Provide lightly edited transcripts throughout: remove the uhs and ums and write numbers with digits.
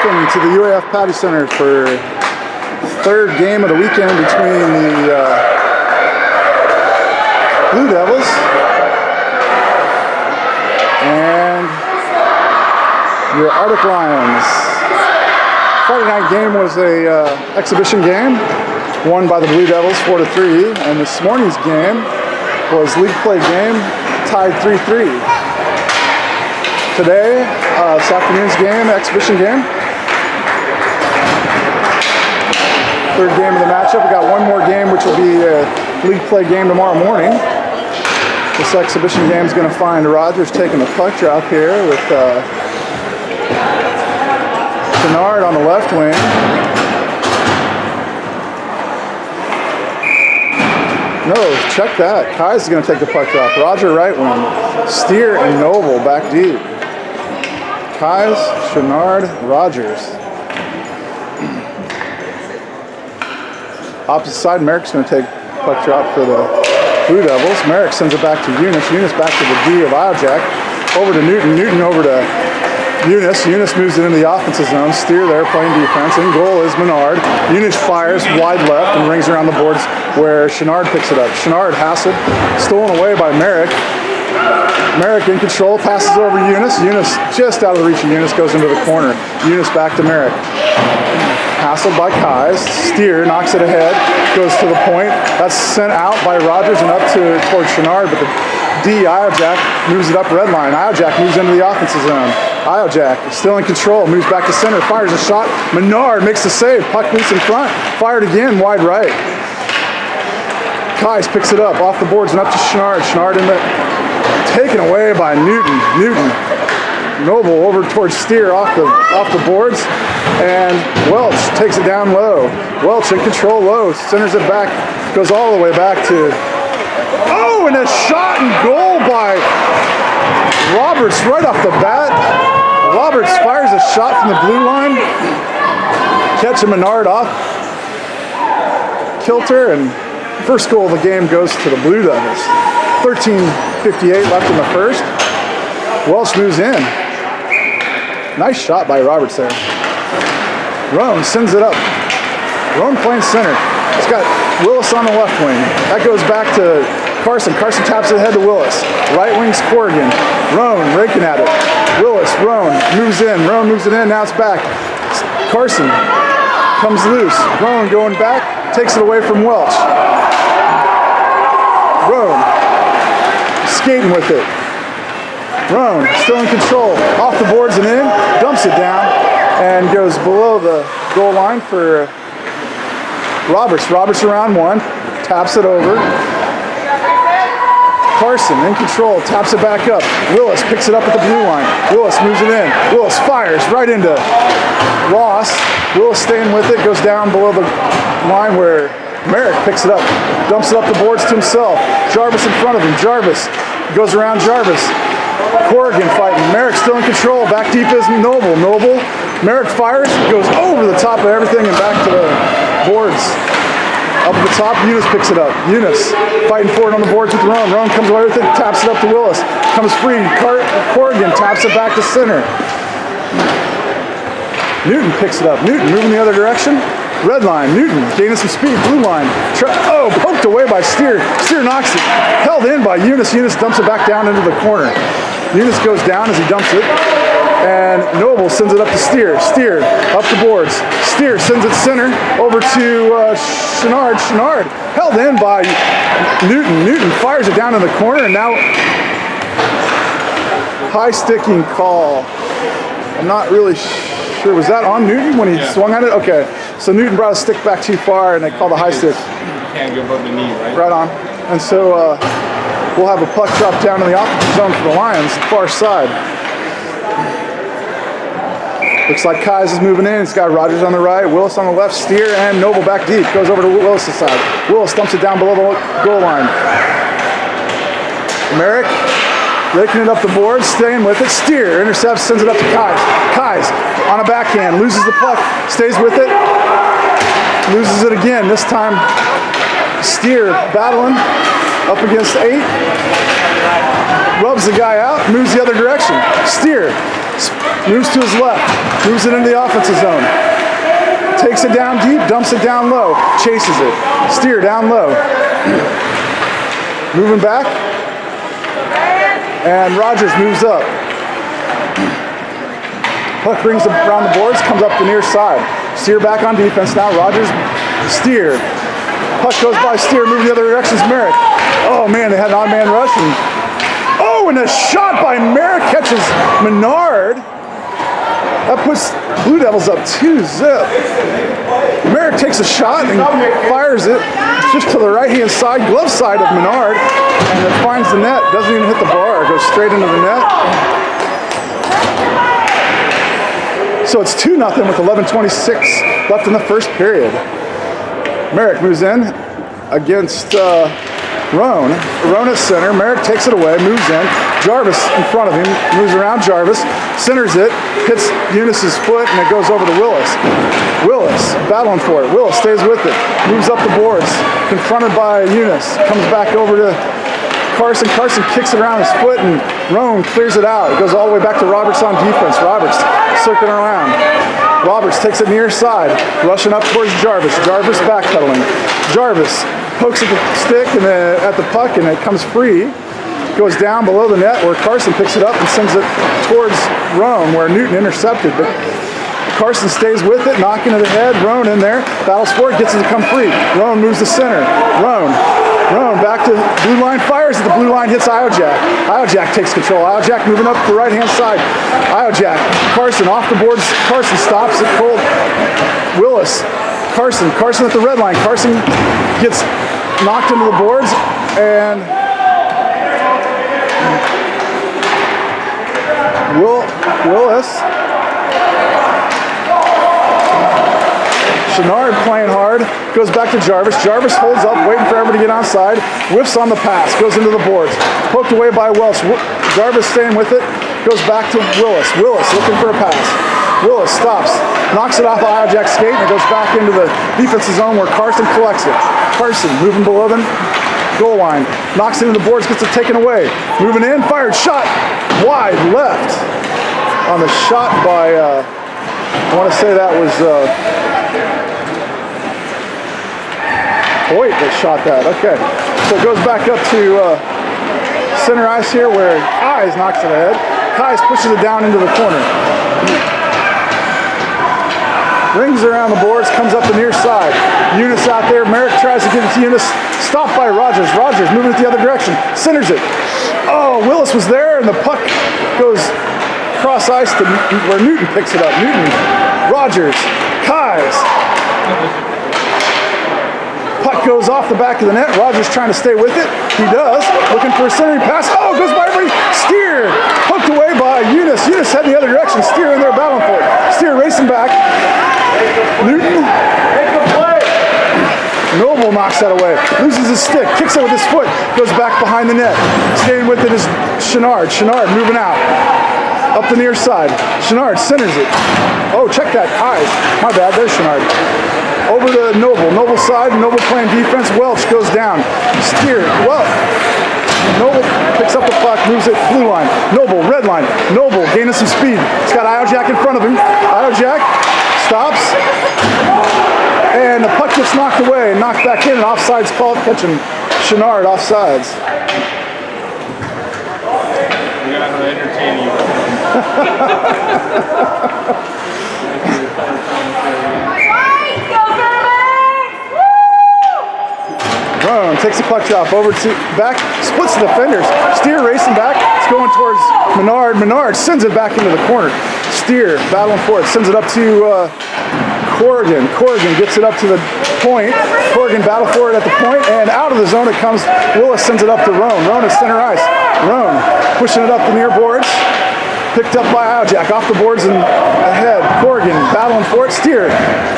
Welcome to the UAF Patty Center for third game of the weekend between the Blue Devils and your Arctic Lions. Friday night game was a exhibition game won by the Blue Devils 4-3, and this morning's game was league play game tied 3-3. Today, this afternoon's game, exhibition game. Third game of the matchup. We got one more game, which will be a league play game tomorrow morning. This exhibition game is going to find Rogers taking the puck drop here with Kennard on the left wing. No, check that. Kais is going to take the puck drop. Roger right wing. Steer and Noble back deep. Kais, Chenard, Rogers. Opposite side, Merrick's going to take puck drop for the Blue Devils. Merrick sends it back to Eunice. Eunice back to the D of Iojack. Over to Newton. Newton over to Eunice. Eunice moves it into the offensive zone. Steer there playing defense. In goal is Menard. Eunice fires wide left and rings around the boards where Chenard picks it up. Chenard hassled, stolen away by Merrick. Merrick in control, passes over Eunice. Eunice just out of the reach of Eunice, goes into the corner. Eunice back to Merrick. Hassled by Kais. Steer knocks it ahead, goes to the point. That's sent out by Rogers and up towards Chenard, but the D, Iojack, moves it up red line. Iojack moves into the offensive zone. Iojack still in control, moves back to center, fires a shot. Menard makes the save, puck loose in front, fired again, wide right. Kais picks it up off the boards and up to Chenard. Chenard in the taken away by Newton. Newton. Noble over towards Steer off the boards, and Welch takes it down low. Welch in control low, centers it back, goes all the way back to. Oh, and a shot and goal by Roberts right off the bat. Roberts fires a shot from the blue line, catching Menard off kilter, and first goal of the game goes to the Blue Devils. 13:58 left in the first. Welch moves in. Nice shot by Roberts there. Roan sends it up. Roan playing center. He's got Willis on the left wing. That goes back to Carson. Carson taps it ahead to Willis. Right wing's Corrigan. Roan raking at it. Willis, Roan moves in. Roan moves it in. Now it's back. Carson comes loose. Roan going back. Takes it away from Welch. Roan skating with it. Roan still in control. Off the boards and in. Dumps it down and goes below the goal line for Roberts. Roberts around one. Taps it over. Carson in control. Taps it back up. Willis picks it up at the blue line. Willis moves it in. Willis fires right into Ross. Willis staying with it. Goes down below the line where Merrick picks it up, dumps it up the boards to himself. Jarvis in front of him. Jarvis goes around Jarvis. Corrigan fighting. Merrick still in control. Back deep is Noble. Noble. Merrick fires, goes over the top of everything and back to the boards. Up at the top, Eunice picks it up. Eunice fighting for it on the boards with Roan. Roan comes away with it, taps it up to Willis. Comes free. Corrigan taps it back to center. Newton picks it up. Newton moving the other direction. Red line, Newton gaining some speed, blue line. Poked away by Steer. Steer knocks it. Held in by Eunice. Eunice dumps it back down into the corner. Eunice goes down as he dumps it. And Noble sends it up to Steer. Steer up the boards. Steer sends it center over to Chenard. Chenard held in by Newton. Newton fires it down in the corner, and now high sticking call. I'm not really sure. Was that on Newton when he swung at it? Okay. So Newton brought a stick back too far, and they called a high stick. Can't go above the knee, right? Right on. And so we'll have a puck drop down in the offensive zone for the Lions, far side. Looks like Kais is moving in. He's got Rogers on the right, Willis on the left, Steer, and Noble back deep. Goes over to Willis' side. Willis dumps it down below the goal line. Merrick raking it up the board, staying with it. Steer intercepts, sends it up to Kais. Kais on a backhand, loses the puck, stays with it, loses it again. This time, Steer battling up against 8. rubs the guy out, moves the other direction. Steer, moves to his left, moves it into the offensive zone. Takes it down deep, dumps it down low, chases it. Steer down low. Moving back. And Rogers moves up. Puck brings it around the boards, comes up the near side. Steer back on defense now. Rogers, Steer. Puck goes by Steer, moving the other direction's Merrick. Oh man, they had an odd man rush. And a shot by Merrick catches Menard. That puts Blue Devils up 2-0. Merrick takes a shot and fires it just to the right-hand side, glove side of Menard, and it finds the net. Doesn't even hit the bar. It goes straight into the net. So it's 2-0 with 11:26 left in the first period. Merrick moves in against Roan. Roan at center. Merrick takes it away, moves in. Jarvis in front of him, moves around Jarvis, centers it, hits Eunice's foot, and it goes over to Willis. Willis battling for it. Willis stays with it, moves up the boards, confronted by Eunice, comes back over to Carson. Carson kicks it around his foot, and Roan clears it out. It goes all the way back to Roberts on defense. Roberts circling around. Roberts takes it near side, rushing up towards Jarvis. Jarvis backpedaling. Jarvis pokes at the stick and at the puck, and it comes free. Goes down below the net where Carson picks it up and sends it towards Roan, where Newton intercepted. But Carson stays with it, knocking it ahead. Roan in there, battles for it, gets it to come free. Roan moves to center. Roan back to blue line, fires at the blue line, hits Iojak. Iojak takes control. Iojak moving up the right-hand side. Iojak, Carson off the boards. Carson stops it cold. Willis, Carson at the red line. Carson gets knocked into the boards, and Willis. Chenard playing hard, goes back to Jarvis. Jarvis holds up, waiting for everybody to get onside. Whiffs on the pass, goes into the boards. Poked away by Welch. Jarvis staying with it, goes back to Willis. Willis looking for a pass. Willis stops, knocks it off of Iojak's skate, and it goes back into the defensive zone where Carson collects it. Carson moving below them. Goal line, knocks it into the boards, gets it taken away. Moving in, fired, shot, wide left. On the shot by, I want to say that was Hoyt that shot that. Okay, so it goes back up to center ice here where Kais knocks it ahead. Kais pushes it down into the corner. Rings around the boards, comes up the near side. Eunice out there. Merrick tries to get it to Eunice. Stopped by Rogers. Rogers moving it the other direction. Centers it. Oh, Willis was there, and the puck goes cross ice to where Newton picks it up. Newton, Rogers, Kais. Puck goes off the back of the net. Rogers trying to stay with it. He does. Looking for a centering pass. Oh, goes by everybody. Steer. Poked away by Eunice. Eunice heading the other direction. Steer in there battling for it. Steer racing back. Newton. Noble knocks that away. Loses his stick. Kicks it with his foot. Goes back behind the net. Staying with it is Chenard. Chenard moving out. Up the near side. Chenard centers it. Oh, check that. Eyes. My bad. There's Chenard. Over to Noble. Noble side. Noble playing defense. Welch goes down. Steer. Welch. Noble picks up the puck. Moves it. Blue line. Noble. Red line. Noble gaining some speed. He's got Iojak in front of him. Iojak stops. And the puck gets knocked away and knocked back in. And offside's called, catching Chenard offsides. We got to entertain you. Roan takes the puck drop over to back, splits the defenders. Steer racing back. It's going towards Menard. Menard sends it back into the corner. Steer battling for it. Sends it up to Corrigan. Corrigan gets it up to the point. Corrigan battle for it at the point, and out of the zone it comes. Willis sends it up to Roan. Roan at center ice. Roan pushing it up the near boards. Picked up by Iojak. Off the boards and ahead. Corrigan battling for it. Steer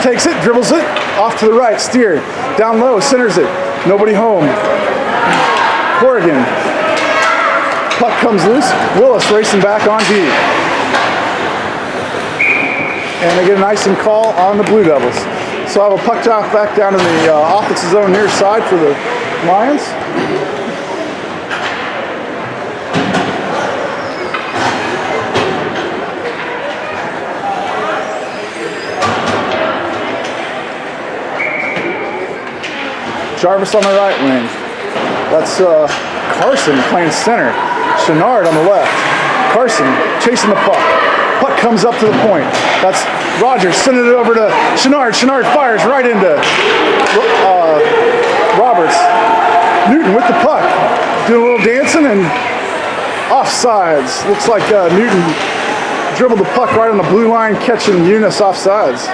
takes it, dribbles it. Off to the right. Steer down low, centers it. Nobody home. Corrigan. Puck comes loose. Willis racing back on D. And they get an icing call on the Blue Devils. So I have a puck drop back down in the offensive zone near side for the Lions. Jarvis on the right wing. That's Carson playing center. Chenard on the left. Carson chasing the puck. Puck comes up to the point. That's Rogers sending it over to Chenard. Chenard fires right into Roberts. Newton with the puck. Doing a little dancing and offsides. Looks like Newton dribbled the puck right on the blue line, catching Eunice offsides.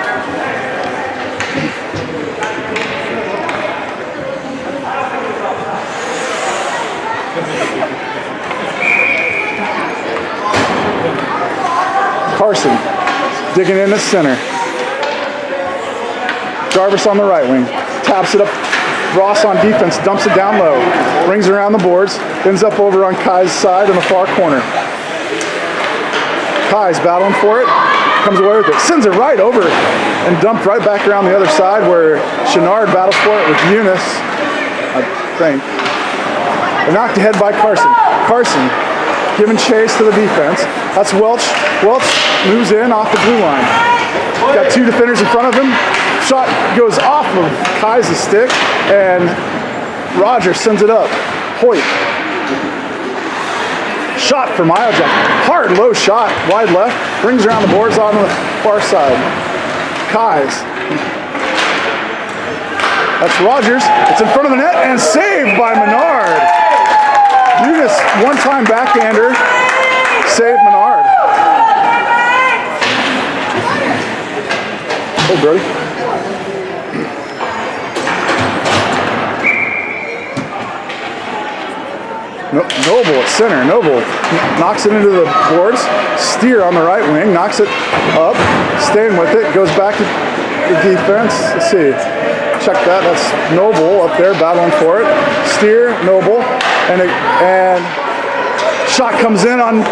Carson digging in the center. Jarvis on the right wing. Taps it up. Ross on defense, dumps it down low. Rings around the boards. Ends up over on Kai's side in the far corner. Kai's battling for it. Comes away with it. Sends it right over and dumped right back around the other side where Chenard battles for it with Eunice, I think. They're knocked ahead by Carson. Carson giving chase to the defense. That's Welch. Welch moves in off the blue line. Got two defenders in front of him. Shot goes off of Kai's stick, and Rogers sends it up. Hoyt. Shot from Iojack. Hard, low shot, wide left. Brings around the boards on the far side. Kai's. That's Rogers. It's in front of the net and saved by Menard. Eunice, one-time backhander. Saved Menard. Hey, Brody. Noble at center. Noble knocks it into the boards. Steer on the right wing. Knocks it up. Staying with it. Goes back to the defense. Let's see. Check that. That's Noble up there battling for it. Steer, Noble. And shot comes in on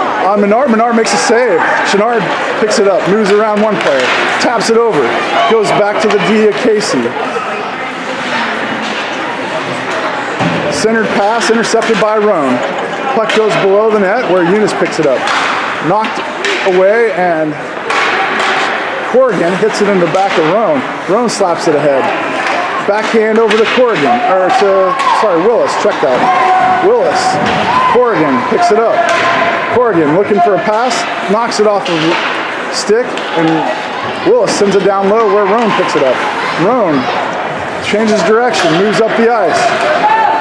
Menard. Menard makes a save. Chenard picks it up. Moves around one player. Taps it over. Goes back to the D of Casey. Centered pass intercepted by Roan. Puck goes below the net where Eunice picks it up. Knocked away and Corrigan hits it in the back of Roan. Roan slaps it ahead. Backhand over to Corrigan, or to, Willis, check that. Willis, Corrigan picks it up. Corrigan looking for a pass, knocks it off of the stick, and Willis sends it down low where Roan picks it up. Roan changes direction, moves up the ice.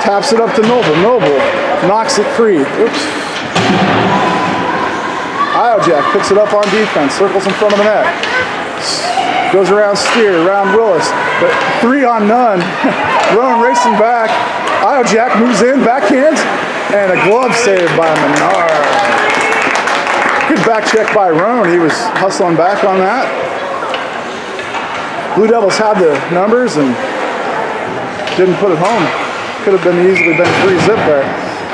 Taps it up to Noble. Noble knocks it free. Oops. Iojack picks it up on defense. Circles in front of the net. Goes around Steer, around Willis. But 3 on none. Roan racing back. Iojack moves in, backhands, and a glove save by Menard. Good back check by Roan. He was hustling back on that. Blue Devils had the numbers and didn't put it home. Could have easily been 3-zip there.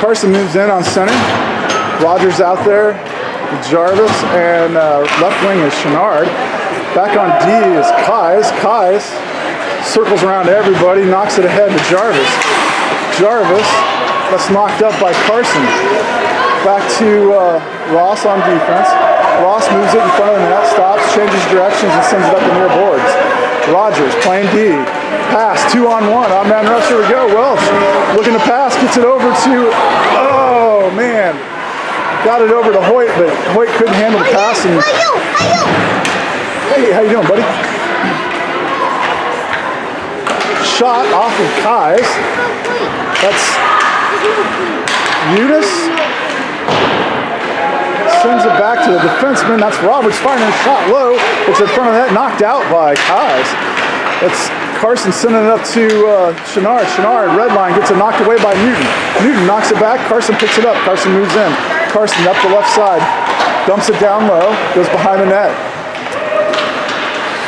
Carson moves in on center. Rogers out there. Jarvis and left wing is Chenard. Back on D is Kai's. Kai's circles around everybody, knocks it ahead to Jarvis. Jarvis, that's knocked up by Carson. Back to Ross on defense. Ross moves it in front of the net, stops, changes directions, and sends it up the near boards. Rogers playing D. Pass, 2-on-1. On-man rush, here we go. Welch looking to pass, gets it over to, oh man. Got it over to Hoyt, but Hoyt couldn't handle the pass. And, hey, how you doing, buddy? Shot off of Kai's. That's Eunice. Sends it back to the defenseman. That's Roberts firing a shot low. It's in front of that, knocked out by Kai's. That's Carson sending it up to Chenard. Chenard, red line, gets it knocked away by Newton. Newton knocks it back. Carson picks it up. Carson moves in. Carson up the left side. Dumps it down low. Goes behind the net.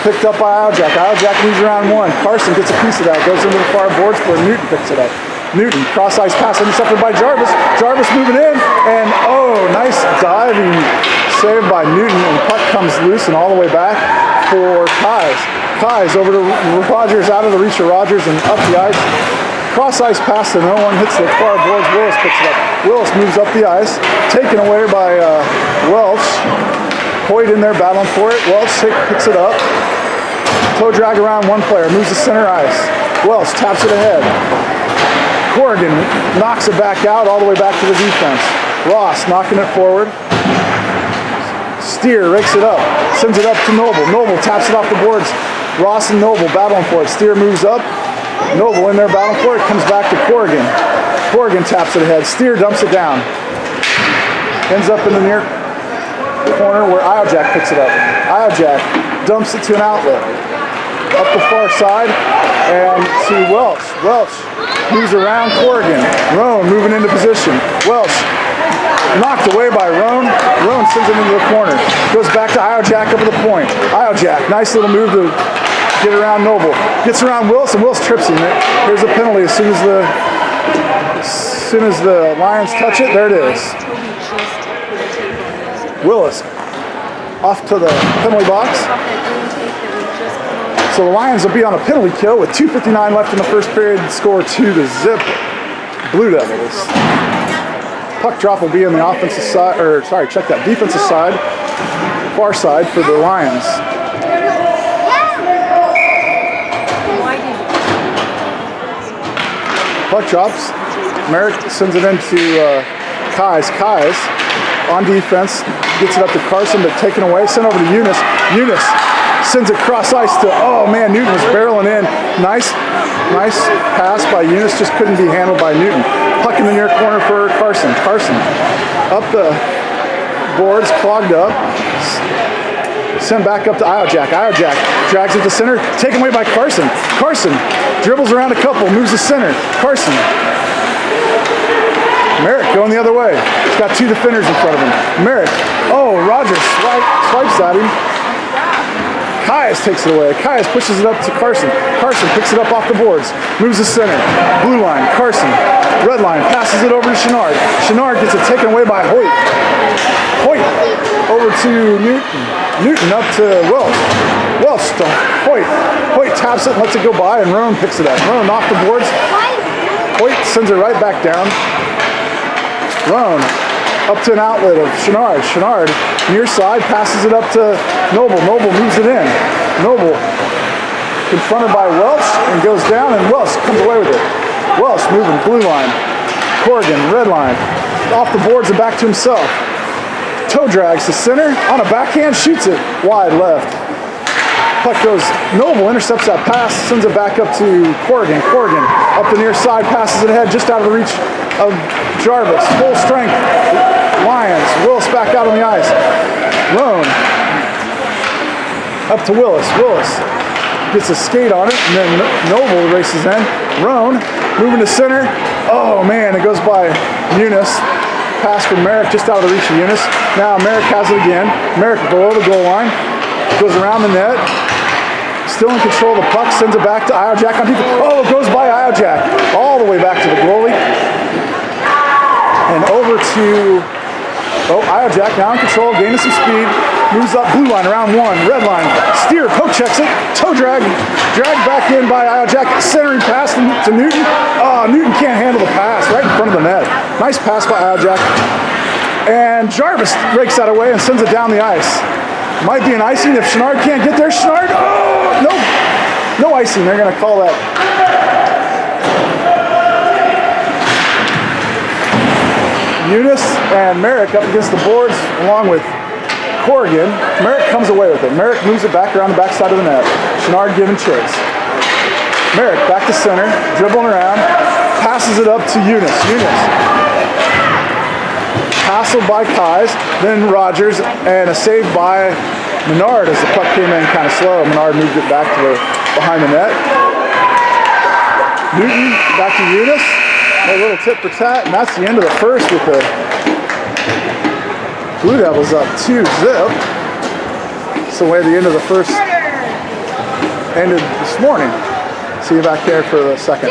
Picked up by Iojack. Iojack moves around one. Carson gets a piece of that. Goes into the far boards where Newton picks it up. Newton, cross-ice pass intercepted by Jarvis. Jarvis moving in, and oh, nice diving save by Newton, and the puck comes loose and all the way back for Kai's. Kai's over to Rogers, out of the reach of Rogers and up the ice. Cross-ice pass to no one, hits the far boards. Willis picks it up. Willis moves up the ice, taken away by Welch. Hoyt in there battling for it. Welch picks it up. toe drag around one player, moves to center ice. Welch taps it ahead. Corrigan knocks it back out all the way back to the defense. Ross knocking it forward. Steer rakes it up, sends it up to Noble. Noble taps it off the boards. Ross and Noble battling for it. Steer moves up. Noble in there battling for it. Comes back to Corrigan. Corrigan taps it ahead. Steer dumps it down. Ends up in the near corner where Iojak picks it up. Iojak dumps it to an outlet. Up the far side and to Welch. Welch moves around Corrigan. Roan moving into position. Welch knocked away by Roan. Roan sends it into the corner. Goes back to Iojak up at the point. Iojak, nice little move to get around Noble. Gets around Wills and Wills trips him. Here's a penalty as soon as the Lions touch it. There it is. Willis off to the penalty box. So the Lions will be on a penalty kill with 2:59 left in the first period. Score 2-0 Blue Devils. Puck drop will be on the offensive side, or sorry, check that, defensive side, far side for the Lions. Puck drops. Merrick sends it into Kais. Kais on defense, gets it up to Carson, but taken away, sent over to Eunice. Eunice sends it cross ice to, oh man, Newton was barreling in. Nice pass by Eunice, just couldn't be handled by Newton. Puck in the near corner for Carson. Carson up the boards, clogged up. Sent back up to Iojak. Iojak drags it to center, taken away by Carson. Carson dribbles around a couple, moves to center. Carson. Merrick going the other way. He's got two defenders in front of him. Merrick. Oh, Rogers swipes at him. Kais takes it away. Kais pushes it up to Carson. Carson picks it up off the boards. Moves to center. Blue line. Carson. Red line. Passes it over to Chenard. Chenard gets it taken away by Hoyt. Hoyt over to Newton. Newton up to Welch. Welch to Hoyt. Hoyt taps it and lets it go by, and Roan picks it up. Roan off the boards. Hoyt sends it right back down. Roan up to an outlet of Chenard. Chenard near side passes it up to Noble. Noble moves it in. Noble confronted by Welch and goes down, and Welch comes away with it. Welch moving blue line. Corrigan red line. Off the boards and back to himself. Toe drags to center on a backhand, shoots it wide left. Puck goes, Noble intercepts that pass, sends it back up to Corrigan. Corrigan up the near side, passes it ahead just out of the reach of Jarvis. Full strength, Lions. Willis back out on the ice. Roan up to Willis. Willis gets a skate on it, and then Noble races in. Roan moving to center. Oh man, it goes by Eunice. Pass from Merrick just out of the reach of Eunice. Now Merrick has it again. Merrick below the goal line. Goes around the net. Still in control of the puck. Sends it back to Iojak on defense. Oh, it goes by Iojak. All the way back to the goalie. And over to Iojak now in control. Gaining some speed. Moves up blue line around one. Red line. Steer. Poke checks it. Toe drag. Dragged back in by Iojak. Centering pass to Newton. Oh, Newton can't handle the pass. Right in front of the net. Nice pass by Iojak. And Jarvis rakes that away and sends it down the ice. Might be an icing if Chenard can't get there. Chenard, oh, no icing. They're going to call that. Eunice and Merrick up against the boards along with Corrigan. Merrick comes away with it. Merrick moves it back around the backside of the net. Chenard giving chase. Merrick back to center, dribbling around, passes it up to Eunice. Eunice. Hassled by Kais, then Rogers, and a save by Menard as the puck came in kind of slow. Menard moved it back to behind the net. Newton back to Eunice. A little tit for tat, and that's the end of the first with the Blue Devils up 2-0. That's the way the end of the first ended this morning. See you back there for the second.